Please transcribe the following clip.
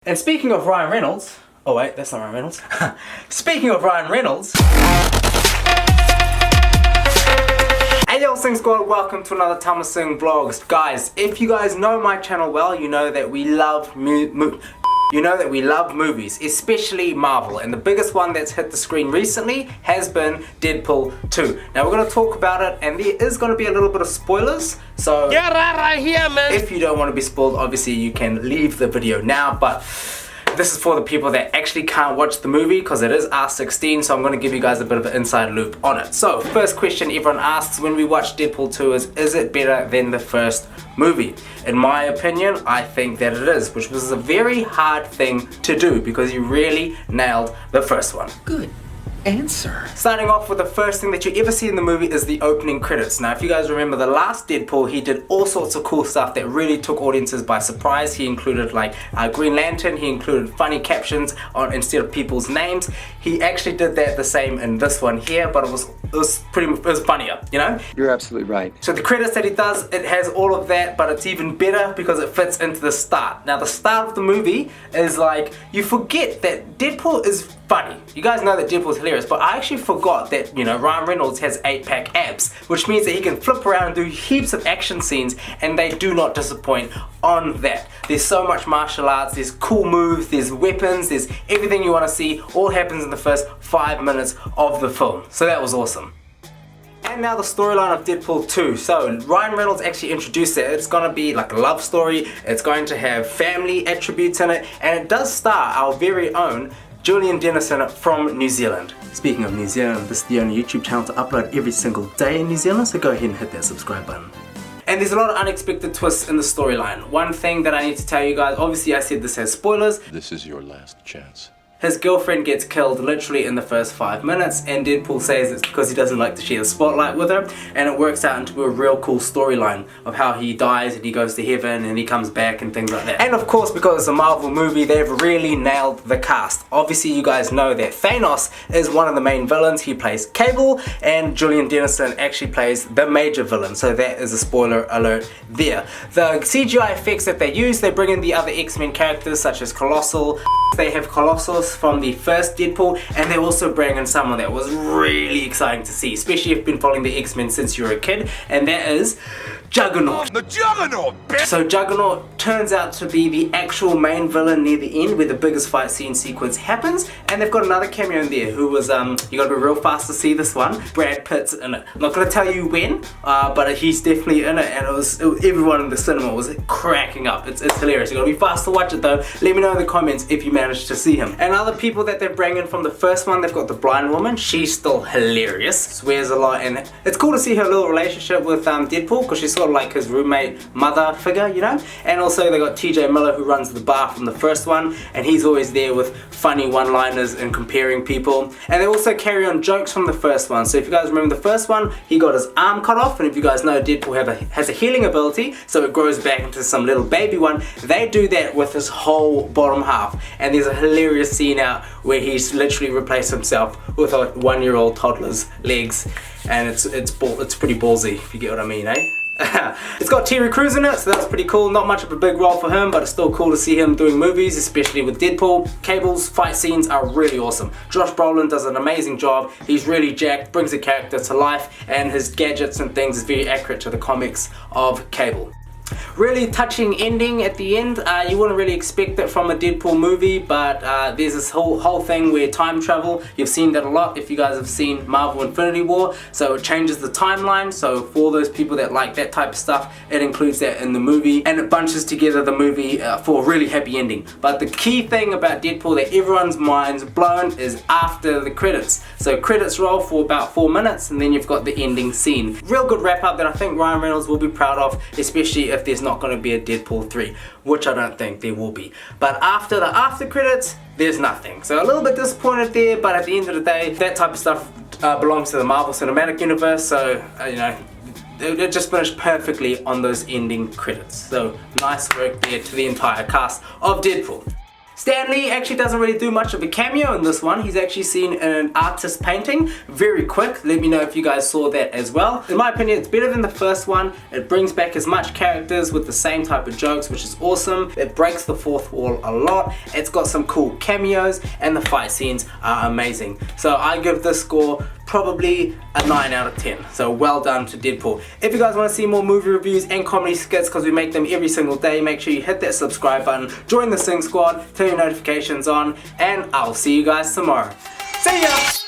And speaking of Ryan Reynolds, oh wait, that's not Ryan Reynolds. Speaking of Ryan Reynolds, hey yo Singh Squad, welcome to another Tama Singh vlogs. Guys, if you guys know my channel well, you know that we love movies, especially Marvel, and the biggest one that's hit the screen recently has been Deadpool 2. Now we're going to talk about it, and there is going to be a little bit of spoilers, so get right here, man. If you don't want to be spoiled, obviously you can leave the video now, but this is for the people that actually can't watch the movie because it is R16, so I'm going to give you guys a bit of an inside loop on it. So, first question everyone asks when we watch Deadpool 2 is it better than the first movie? In my opinion, I think that it is, which was a very hard thing to do because you really nailed the first one. Good answer. Starting off with the first thing that you ever see in the movie is the opening credits. Now if you guys remember the last Deadpool, he did all sorts of cool stuff that really took audiences by surprise. He included like Green Lantern, he included funny captions instead of people's names. He actually did that the same in this one here, but it was funnier, you know? You're absolutely right. So the credits that he does, it has all of that, but it's even better because it fits into the start. Now the start of the movie is like, you forget that Deadpool is funny. You guys know that Deadpool's hilarious, but I actually forgot that, you know, Ryan Reynolds has 8-pack abs, which means that he can flip around and do heaps of action scenes, and they do not disappoint on that. There's so much martial arts, there's cool moves, there's weapons, there's everything you want to see, all happens in the first 5 minutes of the film. So that was awesome. And now the storyline of Deadpool 2. So Ryan Reynolds actually introduced it. It's going to be like a love story, it's going to have family attributes in it, and it does star our very own Julian Dennison from New Zealand. Speaking of New Zealand, this is the only YouTube channel to upload every single day in New Zealand, so go ahead and hit that subscribe button. And there's a lot of unexpected twists in the storyline. One thing that I need to tell you guys, obviously I said this has spoilers. This is your last chance. His girlfriend gets killed literally in the first 5 minutes, and Deadpool says it's because he doesn't like to share the spotlight with her, and it works out into a real cool storyline of how he dies and he goes to heaven and he comes back and things like that. And of course, because it's a Marvel movie, they've really nailed the cast. Obviously you guys know that Thanos is one of the main villains. He plays Cable, and Julian Dennison actually plays the major villain, so that is a spoiler alert there. The CGI effects that they use, they bring in the other X-Men characters such as Colossal. They have Colossus from the first Deadpool, and they also bring in someone that was really exciting to see, especially if you've been following the X-Men since you were a kid, and that is Juggernaut. The Juggernaut, bitch! So Juggernaut turns out to be the actual main villain near the end where the biggest fight scene sequence happens, and they've got another cameo in there who was, you gotta be real fast to see this one, Brad Pitt's in it. I'm not gonna tell you when, but he's definitely in it, and everyone in the cinema was cracking up. It's hilarious. You gotta be fast to watch it though. Let me know in the comments if you managed to see him. And other people that they're bringing from the first one, they've got the blind woman. She's still hilarious, swears a lot, and it's cool to see her little relationship with Deadpool, because she's sort of like his roommate mother figure, you know. And also they got TJ Miller, who runs the bar from the first one, and he's always there with funny one-liners and comparing people. And they also carry on jokes from the first one. So if you guys remember the first one, he got his arm cut off, and if you guys know, Deadpool has a healing ability, so it grows back into some little baby one. They do that with his whole bottom half, and there's a hilarious scene out where he's literally replaced himself with a 1-year-old toddler's legs, and it's pretty ballsy, if you get what I mean, eh? It's got Terry Crews in it, so that's pretty cool. Not much of a big role for him, but it's still cool to see him doing movies, especially with Deadpool. Cable's fight scenes are really awesome. Josh Brolin does an amazing job. He's really jacked, brings the character to life, and his gadgets and things is very accurate to the comics of Cable. Really touching ending at the end. You wouldn't really expect it from a Deadpool movie, but there's this whole thing where time travel, you've seen that a lot if you guys have seen Marvel Infinity War, so it changes the timeline. So for those people that like that type of stuff, it includes that in the movie, and it bunches together the movie for a really happy ending. But the key thing about Deadpool that everyone's mind's blown is after the credits. So credits roll for about 4 minutes, and then you've got the ending scene. Real good wrap up that I think Ryan Reynolds will be proud of, especially if there's not going to be a Deadpool 3, which I don't think there will be. But after the after credits, there's nothing. So a little bit disappointed there, but at the end of the day, that type of stuff belongs to the Marvel Cinematic Universe, so you know, it just finished perfectly on those ending credits. So nice work there to the entire cast of Deadpool. Stan Lee actually doesn't really do much of a cameo in this one. He's actually seen in an artist painting. Very quick. Let me know if you guys saw that as well. In my opinion, it's better than the first one. It brings back as much characters with the same type of jokes, which is awesome. It breaks the fourth wall a lot. It's got some cool cameos, and the fight scenes are amazing. So I give this score probably a 9 out of 10. So well done to Deadpool. If you guys want to see more movie reviews and comedy skits, because we make them every single day, make sure you hit that subscribe button, join the Singh squad, turn your notifications on, and I'll see you guys tomorrow. See ya!